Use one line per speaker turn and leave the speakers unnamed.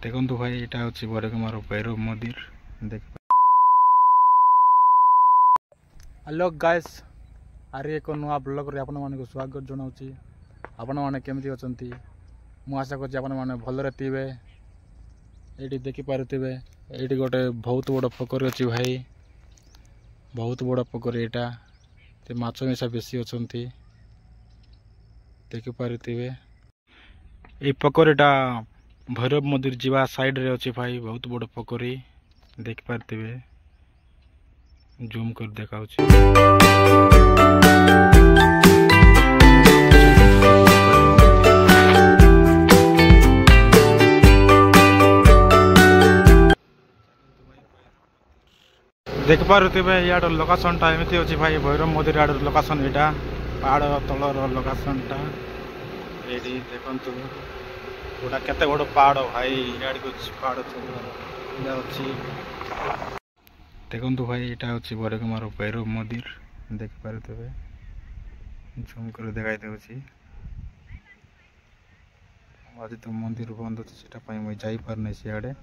देखु भाई यहाँ हूँ बरगमार भैरव मंदिर देख। हेलो गाइस, आरे एक नुआ ब्लॉग रे आपण मानक स्वागत जनाऊँगी। आपण मैंने केमती अच्छा मु आशा कर भलरे थे। ये देखिपे ये गोटे बहुत बड़ पोखरी अच्छी भाई, बहुत बड़ पोखरी यहाँ माछ मिशा बेसी अच्छा देखिपे। ये पोखरीटा भैरव मंदिर जीवा साइड रे अच्छी भाई, बहुत बड़ पोखरी देखिपे। जूम कर देखा देख पारे यार लोकेशन टा एमती अच्छी भाई। भैरव मंदिर आड़ लोकेशन यहाँ पहाड़ तलर लोकेशन टा ये देखु गोटा केते बड़ पहाड़ भाई। इे पहाड़ अच्छी देखु भाई यहाँ हूँ बरगमार भैरव मंदिर देखिपे। जूम कर देखाई दूसरी। आज तो मंदिर बंद अच्छे मुझे जापार नहीं सियाड़े।